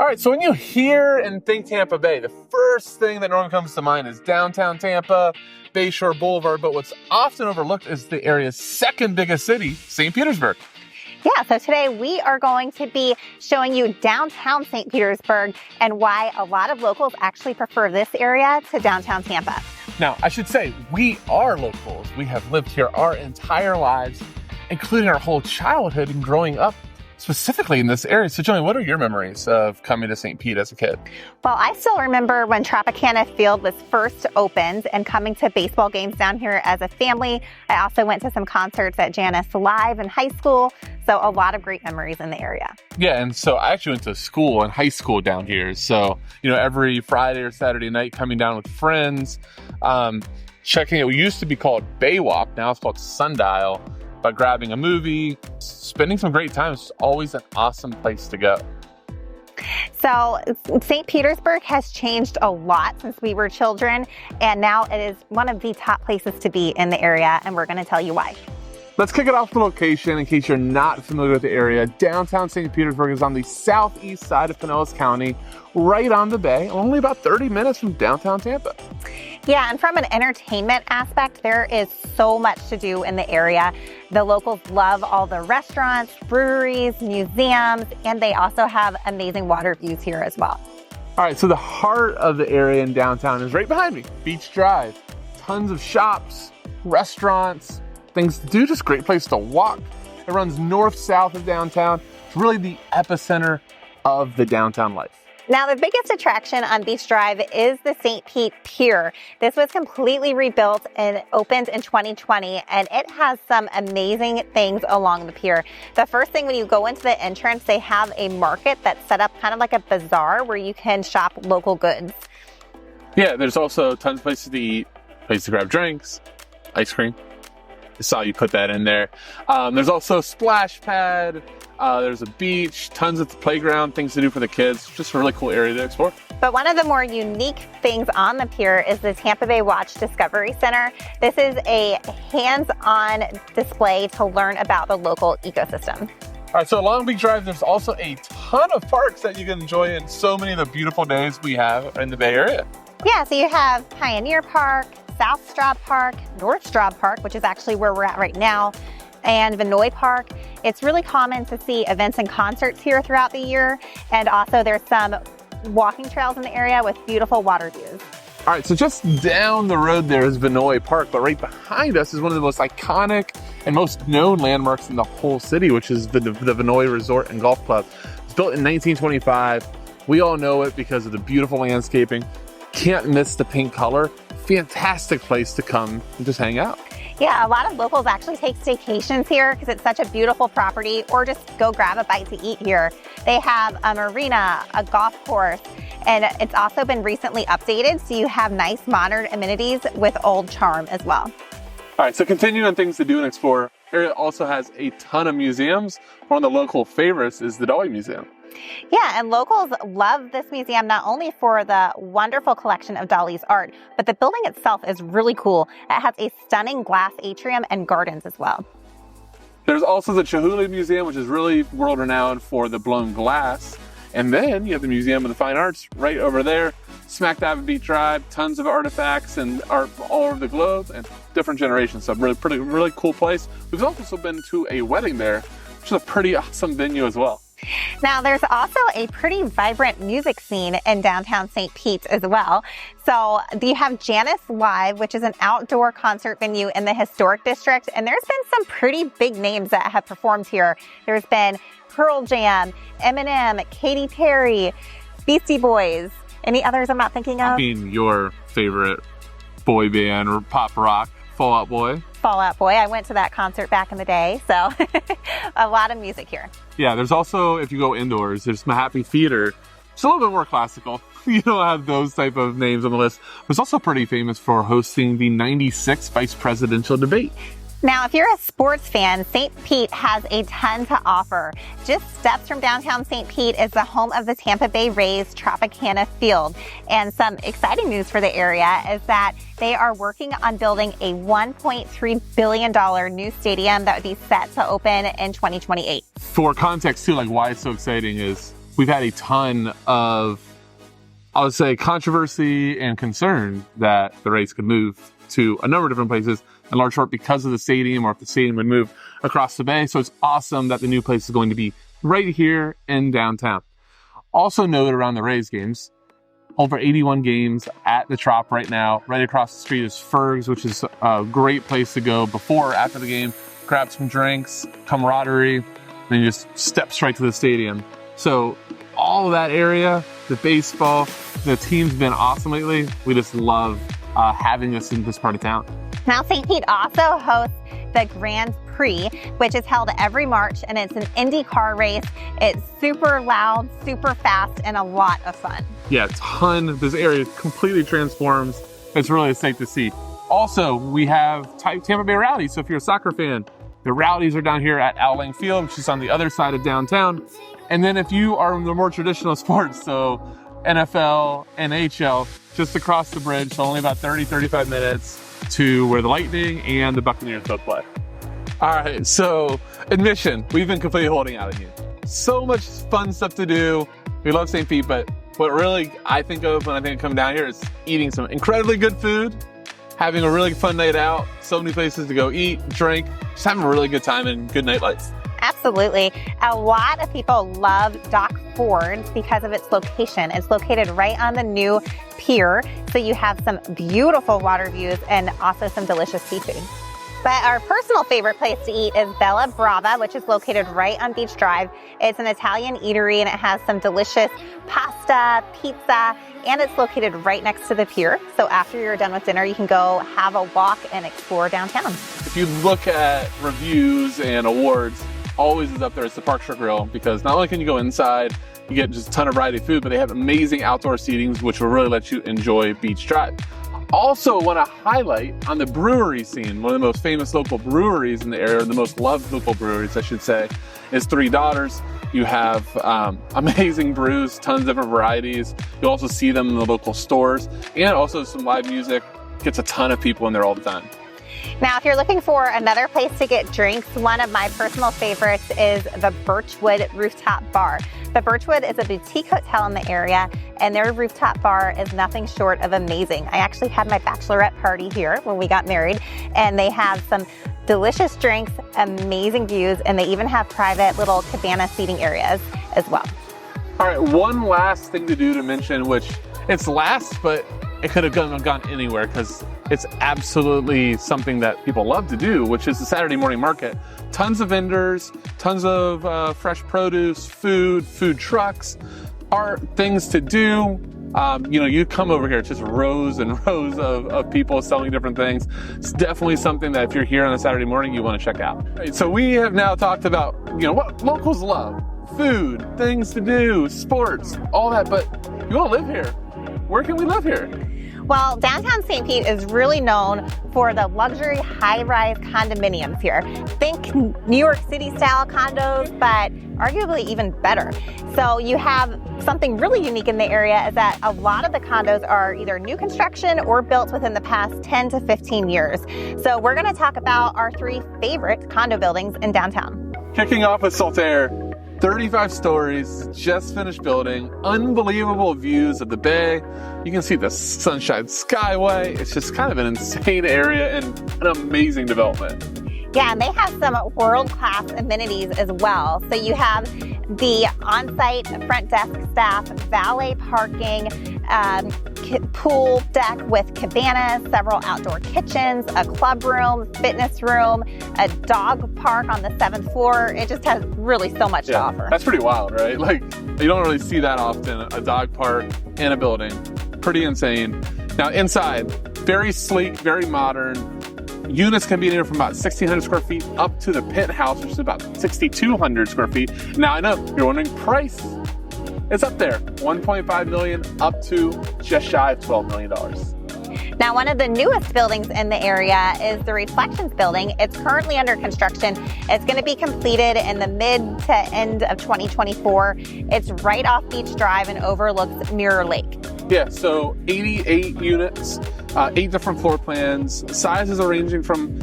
All right, so when you hear and think Tampa Bay, the first thing that normally comes to mind is downtown Tampa, Bayshore Boulevard, but what's often overlooked is the area's second biggest city, St. Petersburg. Yeah, so today we are going to be showing you downtown St. Petersburg and why a lot of locals actually prefer this area to downtown Tampa. Now, I should say, we are locals. We have lived here our entire lives, including our whole childhood and growing up specifically in this area. So, Jillian, what are your memories of coming to St. Pete as a kid? Well, I still remember when Tropicana Field was first opened and coming to baseball games down here as a family. I also went to some concerts at Janice Live in high school. So a lot of great memories in the area. Yeah, and so I actually went to school and high school down here. So, every Friday or Saturday night coming down with friends, checking it. It used to be called Baywalk. Now it's called Sundial. But grabbing a movie, spending some great time is always an awesome place to go. So St. Petersburg has changed a lot since we were children, and now it is one of the top places to be in the area, and we're going to tell you why. Let's kick it off with the location in case you're not familiar with the area. Downtown St. Petersburg is on the southeast side of Pinellas County, right on the bay, only about 30 minutes from downtown Tampa. Yeah, and from an entertainment aspect, there is so much to do in the area. The locals love all the restaurants, breweries, museums, and they also have amazing water views here as well. All right, so the heart of the area in downtown is right behind me, Beach Drive. Tons of shops, restaurants, things to do, just great place to walk. It runs north-south of downtown. It's really the epicenter of the downtown life. Now, the biggest attraction on Beach Drive is the St. Pete Pier. This was completely rebuilt and opened in 2020, and it has some amazing things along the pier. The first thing, when you go into the entrance, they have a market that's set up kind of like a bazaar where you can shop local goods. Yeah, there's also tons of places to eat, places to grab drinks, ice cream. I saw you put that in there. There's also a splash pad. There's a beach, tons of playground, things to do for the kids. Just a really cool area to explore. But one of the more unique things on the pier is the Tampa Bay Watch Discovery Center. This is a hands-on display to learn about the local ecosystem. All right, so along Beach Drive, there's also a ton of parks that you can enjoy in so many of the beautiful days we have in the Bay Area. Yeah, so you have Pioneer Park, South Straub Park, North Straub Park, which is actually where we're at right now, and Vinoy Park. It's really common to see events and concerts here throughout the year, and also there's some walking trails in the area with beautiful water views. All right, so just down the road there is Vinoy Park, but right behind us is one of the most iconic and most known landmarks in the whole city, which is the Vinoy Resort and Golf Club. It's built in 1925. We all know it because of the beautiful landscaping. Can't miss the pink color. Fantastic place to come and just hang out. Yeah, a lot of locals actually take staycations here because it's such a beautiful property, or just go grab a bite to eat here. They have a marina, a golf course, and it's also been recently updated, so you have nice modern amenities with old charm as well. All right, so continuing on things to do and explore, area also has a ton of museums. One of the local favorites is the Dolly Museum. Yeah, and locals love this museum not only for the wonderful collection of Dolly's art, but the building itself is really cool. It has a stunning glass atrium and gardens as well. There's also the Chihuly Museum, which is really world-renowned for the blown glass. And then you have the Museum of the Fine Arts right over there, smack dab at Beach Drive, tons of artifacts and art all over the globe and different generations. So really cool place. We've also been to a wedding there, which is a pretty awesome venue as well. Now, there's also a pretty vibrant music scene in downtown St. Pete as well. So you have Janice Live, which is an outdoor concert venue in the historic district. And there's been some pretty big names that have performed here. There's been Pearl Jam, Eminem, Katy Perry, Beastie Boys. Any others I'm not thinking of? I mean, your favorite boy band or pop rock, Fall Out Boy. Fall Out Boy. I went to that concert back in the day, so a lot of music here. Yeah, there's also, if you go indoors, there's Mahaffey Theater. It's a little bit more classical. You don't have those type of names on the list. But it's also pretty famous for hosting the 96th vice presidential debate. Now, if you're a sports fan, St. Pete has a ton to offer. Just steps from downtown St. Pete is the home of the Tampa Bay Rays Tropicana Field. And some exciting news for the area is that they are working on building a $1.3 billion new stadium that would be set to open in 2028. For context too, like why it's so exciting is we've had a ton of, I would say, controversy and concern that the race could move to a number of different places, in large part because of the stadium, or if the stadium would move across the bay. So it's awesome that the new place is going to be right here in downtown. Also note around the Rays games, over 81 games at the Trop right now. Right across the street is Ferg's, which is a great place to go before or after the game. Grab some drinks, camaraderie, then you just step straight to the stadium. So all of that area, the baseball, the team's been awesome lately. We just love having this in this part of town. Now, St. Pete also hosts the Grand Prix, which is held every March, and it's an Indy car race. It's super loud, super fast, and a lot of fun. Yeah, this area completely transforms. It's really a sight to see. Also, we have Tampa Bay Rowdies. So if you're a soccer fan, the Rowdies are down here at Al Lang Field, which is on the other side of downtown. And then if you are in the more traditional sports, so NFL, NHL, just across the bridge, so only about 35 minutes to where the Lightning and the Buccaneers both play. All right, so admission, we've been completely holding out on you. So much fun stuff to do. We love St. Pete, but what really I think of when I think of coming down here is eating some incredibly good food, having a really fun night out, so many places to go eat, drink, just having a really good time and good nightlife. Absolutely. A lot of people love Dock Ford because of its location. It's located right on the new pier, so you have some beautiful water views and also some delicious seafood. But our personal favorite place to eat is Bella Brava, which is located right on Beach Drive. It's an Italian eatery, and it has some delicious pasta, pizza, and it's located right next to the pier. So after you're done with dinner, you can go have a walk and explore downtown. If you look at reviews and awards, always is up there. It's the Park Shore Grill, because not only can you go inside, you get just a ton of variety of food, but they have amazing outdoor seatings, which will really let you enjoy Beach Drive. Also want to highlight on the brewery scene, one of the most famous local breweries in the area, the most loved local breweries, I should say, is Three Daughters. You have amazing brews, tons of different varieties. You'll also see them in the local stores, and also some live music. Gets a ton of people in there all the time. Now, if you're looking for another place to get drinks, one of my personal favorites is the Birchwood Rooftop Bar. The Birchwood is a boutique hotel in the area, and their rooftop bar is nothing short of amazing. I actually had my bachelorette party here when we got married, and they have some delicious drinks, amazing views, and they even have private little cabana seating areas as well. All right, one last thing to do to mention, which it's last, but it could have gone anywhere because it's absolutely something that people love to do, which is the Saturday morning market. Tons of vendors, tons of fresh produce, food trucks, art, things to do. You come over here, it's just rows and rows of people selling different things. It's definitely something that if you're here on a Saturday morning, you want to check out. Right, so we have now talked about, what locals love. Food, things to do, sports, all that, but you want to live here. Where can we live here? Well, downtown St. Pete is really known for the luxury high-rise condominiums here. Think New York City-style condos, but arguably even better. So you have something really unique in the area is that a lot of the condos are either new construction or built within the past 10 to 15 years. So we're going to talk about our 3 favorite condo buildings in downtown. Kicking off with Saltaire. 35 stories, just finished building, unbelievable views of the bay. You can see the Sunshine Skyway. It's just kind of an insane area and an amazing development. Yeah, and they have some world-class amenities as well. So you have the on-site front desk staff, valet parking, pool deck with cabanas, several outdoor kitchens, a club room, fitness room, a dog park on the 7th floor. It just has really so much to offer. That's pretty wild, right? Like, you don't really see that often, a dog park in a building. Pretty insane. Now inside, very sleek, very modern. Units can be anywhere from about 1,600 square feet up to the penthouse, which is about 6,200 square feet. Now I know you're wondering price. It's up there, $1.5 million up to just shy of $12 million. Now, one of the newest buildings in the area is the Reflections building. It's currently under construction. It's going to be completed in the mid to end of 2024. It's right off Beach Drive and overlooks Mirror Lake. Yeah, so 88 units, 8 different floor plans. Sizes are ranging from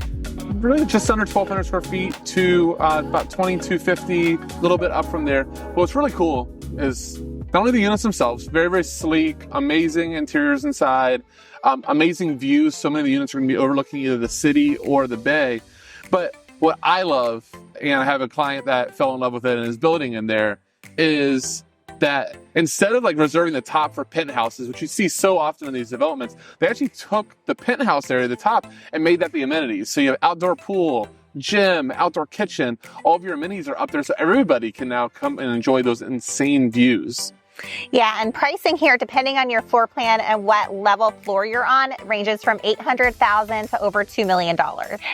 really just under 1,200 square feet to about 2,250, a little bit up from there. What's really cool is not only the units themselves, very, very sleek, amazing interiors inside, amazing views. So many of the units are going to be overlooking either the city or the bay. But what I love, and I have a client that fell in love with it and is building in there, is that instead of like reserving the top for penthouses, which you see so often in these developments, they actually took the penthouse area, the top, and made that the amenities. So you have outdoor pool, gym, outdoor kitchen, all of your amenities are up there so everybody can now come and enjoy those insane views. Yeah, and pricing here, depending on your floor plan and what level floor you're on, ranges from $800,000 to over $2 million.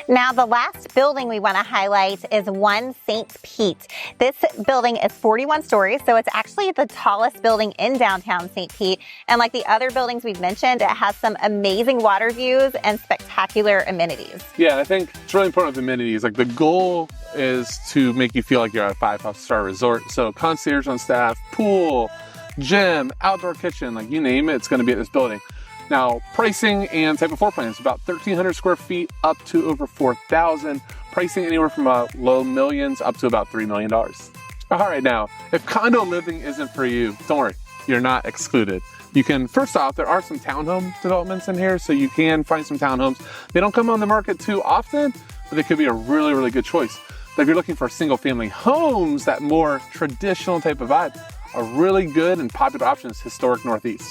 Now, the last building we want to highlight is One St. Pete. This building is 41 stories, so it's actually the tallest building in downtown St. Pete. And like the other buildings we've mentioned, it has some amazing water views and spectacular amenities. Yeah, I think it's really important with amenities. Like the goal is to make you feel like you're at a 5-star resort. So concierge on staff, pool, gym, outdoor kitchen, like you name it, it's going to be at this building. Now, pricing and type of floor plan is about 1,300 square feet up to over 4,000. Pricing anywhere from low millions up to about $3 million. All right, now, if condo living isn't for you, don't worry, you're not excluded. You can, first off, there are some townhome developments in here, so you can find some townhomes. They don't come on the market too often, but they could be a really, really good choice. But if you're looking for single family homes, that more traditional type of vibe, a really good and popular option is historic Northeast.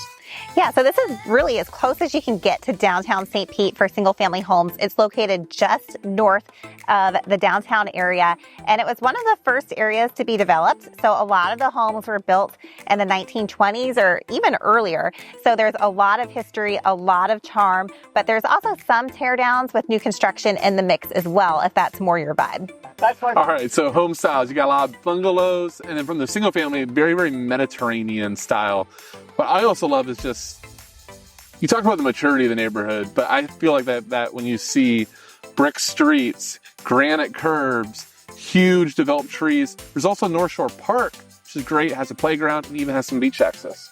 Yeah, so this is really as close as you can get to downtown St. Pete for single family homes. It's located just north of the downtown area, and it was one of the first areas to be developed. So a lot of the homes were built in the 1920s or even earlier. So there's a lot of history, a lot of charm, but there's also some tear downs with new construction in the mix as well, if that's more your vibe. All right, so home styles, you got a lot of bungalows, and then from the single family, very, very Mediterranean style. What I also love is just, you talk about the maturity of the neighborhood, but I feel like that when you see brick streets, granite curbs, huge developed trees, there's also North Shore Park, which is great. It has a playground and even has some beach access.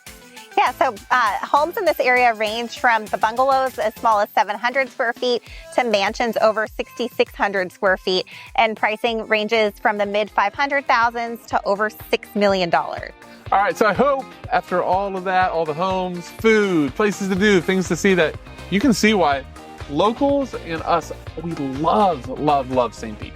Yeah, so homes in this area range from the bungalows as small as 700 square feet to mansions over 6,600 square feet. And pricing ranges from the mid 500,000s to over $6 million. All right, so I hope after all of that, all the homes, food, places to do, things to see, that you can see why locals and us, we love, love, love St. Pete.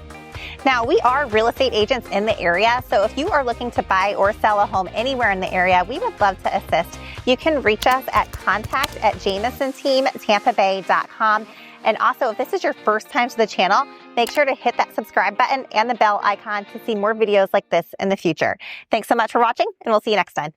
Now, we are real estate agents in the area, so if you are looking to buy or sell a home anywhere in the area, we would love to assist. You can reach us at contact@jamisonteamtampabay.com. And also, if this is your first time to the channel, make sure to hit that subscribe button and the bell icon to see more videos like this in the future. Thanks so much for watching, and we'll see you next time.